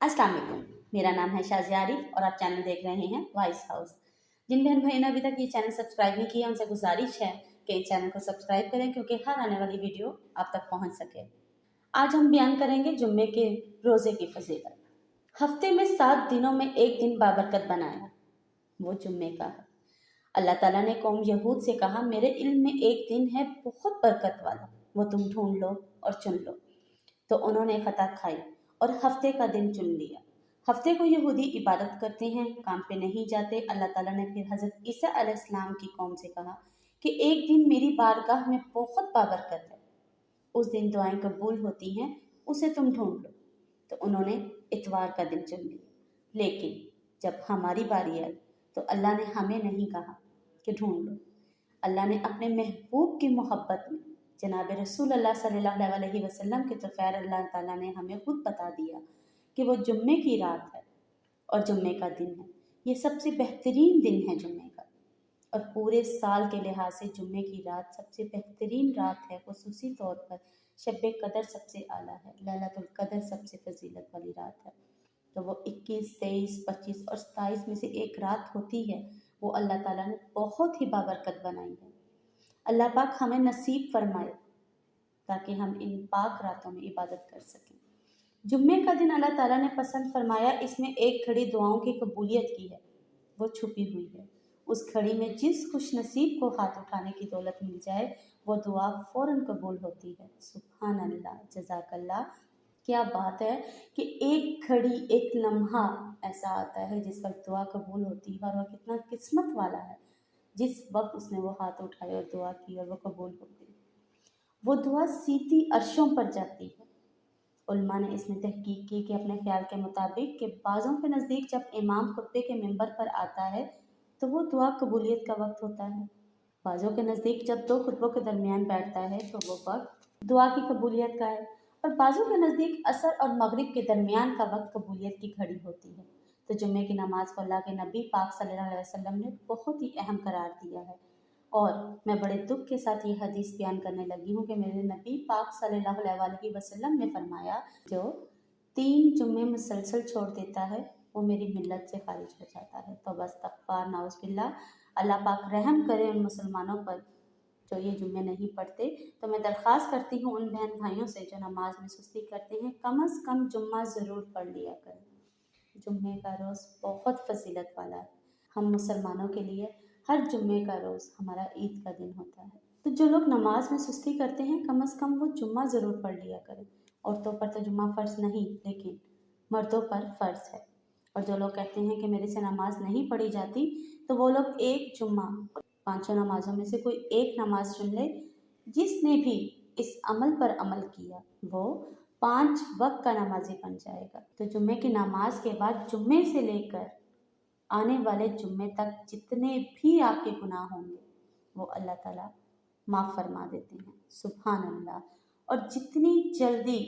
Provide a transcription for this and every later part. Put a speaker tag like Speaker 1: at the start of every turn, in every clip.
Speaker 1: अस्सलाम वालेकुम। मेरा नाम है शाज़िया आरिफ और आप चैनल देख रहे हैं वॉइस हाउस। जिन बहन भाई ने अभी तक ये चैनल सब्सक्राइब नहीं किया उनसे गुजारिश है कि इस चैनल को सब्सक्राइब करें क्योंकि हर आने वाली वीडियो आप तक पहुंच सके। आज हम बयान करेंगे जुम्मे के रोज़े की फजीलत। हफ्ते में 7 दिनों में एक दिन बाबरकत बनाया, वो जुम्मे का है। अल्लाह ताला ने कौम यहूद से कहा, मेरे इल्म में एक दिन है बहुत बरकत वाला, वो तुम ढूंढ लो और चुन लो। तो उन्होंने खता खाई और हफ्ते का दिन चुन लिया। हफ्ते को यहूदी इबादत करते हैं, काम पे नहीं जाते। अल्लाह ताला ने फिर हज़रत ईसा अलैहिस्सलाम की कौम से कहा कि एक दिन मेरी बारगाह में बहुत बाबरकत है, उस दिन दुआएं कबूल होती हैं, उसे तुम ढूंढ लो। तो उन्होंने इतवार का दिन चुन लिया। लेकिन जब हमारी बारी आई तो अल्लाह ने हमें नहीं कहा कि ढूंढ लो। अल्लाह ने अपने महबूब की मोहब्बत में जनाब रसूल अल्लाह सल्लल्लाहु अलैहि वसल्लम के तोफ़ैर अल्लाह ताला ने हमें खुद बता दिया कि वो जुम्मे की रात है और जुम्मे का दिन है। ये सबसे बेहतरीन दिन है जुम्मे का, और पूरे साल के लिहाज से जुम्मे की रात सबसे बेहतरीन रात है। खुसूसी तौर पर शब कदर सबसे आला है, लैलतुल कदर सबसे फजीलत वाली रात है। तो वो 21, 23, 25 और 27 में से एक रात होती है, वो अल्लाह ताला ने बहुत ही बाबरकत बनाई है। अल्लाह पाक हमें नसीब फरमाए ताकि हम इन पाक रातों में इबादत कर सकें। जुम्मे का दिन अल्लाह ताला ने पसंद फरमाया, इसमें एक घड़ी दुआओं की कबूलियत की है, वो छुपी हुई है। उस घड़ी में जिस खुश नसीब को हाथ उठाने की दौलत मिल जाए वो दुआ फ़ौरन कबूल होती है। सुभान अल्लाह, जज़ाकल्लाह। क्या बात है कि एक घड़ी, एक लम्हा ऐसा आता है जिस वक्त दुआ कबूल होती है, और वह कितना किस्मत वाला है जिस वक्त उसने वो हाथ उठाए और दुआ की और वो कबूल हो गई। वो दुआ सीधी अर्शों पर जाती है। उल्मा ने इसमें तहकीक की कि अपने ख्याल के मुताबिक कि बाज़ों के नज़दीक जब इमाम खुतबे के मिंबर पर आता है तो वो दुआ कबूलियत का वक्त होता है। बाज़ों के नज़दीक जब दो खुतबों के दरमियान बैठता है तो वो वक्त दुआ की कबूलियत का है, और बाज़ों के नज़दीक असर और मगरिब के दरमियान का वक्त कबूलियत की घड़ी होती है। तो जुम्मे की नमाज को अल्लाह के नबी पाक सल्लल्लाहु अलैहि वसल्लम ने बहुत ही अहम करार दिया है, और मैं बड़े दुख के साथ ये हदीस बयान करने लगी हूँ कि मेरे नबी पाक सल्लल्लाहु अलैहि वसल्लम ने फरमाया, जो 3 जुम्मे मुसलसल छोड़ देता है वो मेरी मिल्लत से खारिज हो जाता है। तो बस तकफ़ार नाउज़ुबिल्लाह। अल्लाह पाक रहम करे उन मुसलमानों पर जो ये जुम्मे नहीं पढ़ते। तो मैं दरख्वास्त करती हूँ उन बहन भाइयों से जो नमाज में सुस्ती करते हैं, कम अज़ कम जुम्मा ज़रूर पढ़ लिया करें। जुम्मे का रोज़ बहुत फजीलत वाला है। हम मुसलमानों के लिए हर जुम्मे का रोज़ हमारा ईद का दिन होता है। तो जो लोग नमाज में सुस्ती करते हैं, कम अज़ कम वो जुम्मा ज़रूर पढ़ लिया करें। औरतों पर तो जुम्मा फ़र्ज़ नहीं, लेकिन मर्दों पर फ़र्ज़ है। और जो लोग कहते हैं कि मेरे से नमाज नहीं पढ़ी जाती, तो वो लोग एक जुम्मा, पाँचों नमाज़ों में से कोई एक नमाज चुन ले। जिसने भी इस अमल पर अमल किया वो 5 वक्त का नमाजी बन जाएगा। तो जुम्मे की नमाज के बाद जुम्मे से लेकर आने वाले जुम्मे तक जितने भी आपके गुनाह होंगे वो अल्लाह ताला माफ़ फरमा देते हैं। सुभान अल्लाह। और जितनी जल्दी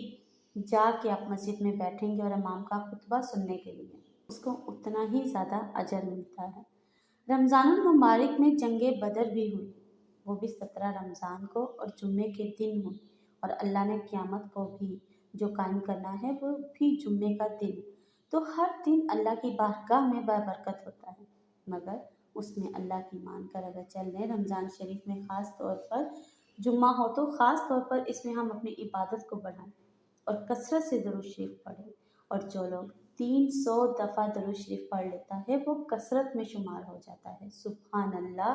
Speaker 1: जाके आप मस्जिद में बैठेंगे और इमाम का खुतबा सुनने के लिए, उसको उतना ही ज़्यादा अजर मिलता है। रमज़ानुल मुबारक में जंगे बदर भी हुई, वो भी 17 रमज़ान को और जुम्मे के दिन हुई, और अल्लाह ने क़यामत को भी जो कायम करना है वो भी जुम्मे का दिन। तो हर दिन अल्लाह की बारगाह में बाबरकत होता है, मगर उसमें अल्लाह की मान कर अगर चल लें, रमज़ान शरीफ में ख़ास तौर पर जुम्मा हो तो ख़ास तौर पर इसमें हम अपनी इबादत को बढ़ाएं और कसरत से दुरूद शरीफ पढ़ें। और जो लोग 300 दफ़ा दुरूद शरीफ पढ़ लेता है वो कसरत में शुमार हो जाता है। सुभान अल्लाह।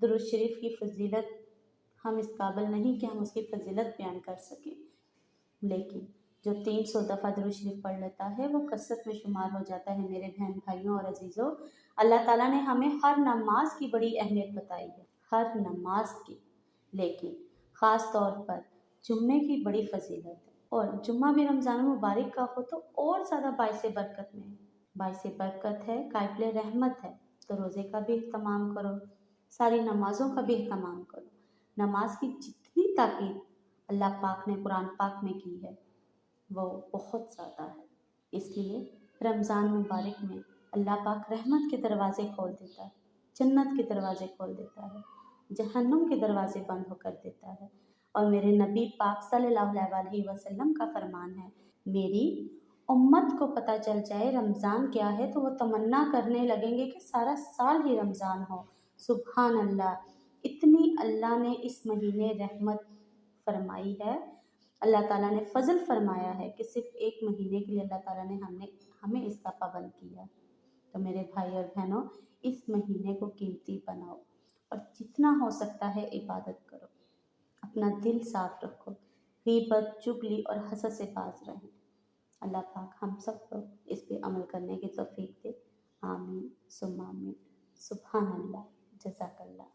Speaker 1: दुरूद शरीफ की फजीलत हम इस काबिल नहीं कि हम उसकी फजीलत बयान कर सकें, लेकिन जो 300 दफ़ा दुरूद शरीफ पढ़ लेता है वो कसरत में शुमार हो जाता है। मेरे बहन भाइयों और अजीज़ों, अल्लाह ताला ने हमें हर नमाज की बड़ी अहमियत बताई है, हर नमाज की, लेकिन ख़ास तौर पर जुम्मे की बड़ी फजीलत है। और जुम्मा भी रमज़ान मुबारक का हो तो और ज़्यादा बाइसे बरकत में है। बाइसे बरकत है, काबिल रहमत है। तो रोज़े का भी अहतमाम करो, सारी नमाज़ों का भी अहतमाम करो। नमाज की जितनी ताकीद अल्लाह पाक ने कुरान पाक में की है वो बहुत ज़्यादा है। इसलिए रमज़ान मुबारक में अल्लाह पाक रहमत के दरवाज़े खोल देता है, जन्नत के दरवाज़े खोल देता है, जहन्नुम के दरवाज़े बंद होकर देता है। और मेरे नबी पाक सल्लल्लाहु अलैहि वसल्लम का फरमान है, मेरी उम्मत को पता चल जाए रमज़ान क्या है तो वो तमन्ना करने लगेंगे कि सारा साल ही रमज़ान हो। सुभान अल्लाह, इतनी अल्लाह ने इस महीने रहमत फरमाई है, अल्लाह ताला ने फ़ज़ल फरमाया है कि सिर्फ़ एक महीने के लिए अल्लाह ताला ने हमें इसका पाबंद किया। तो मेरे भाई और बहनों, इस महीने को कीमती बनाओ और जितना हो सकता है इबादत करो, अपना दिल साफ़ रखो, गीबत, चुगली और हसद से बाज रहें। अल्लाह पाक हम सबको इस पे अमल करने की तौफीक दे। आमीन सुम्मा आमीन। सुभान अल्लाह, जज़ाकल्लाह।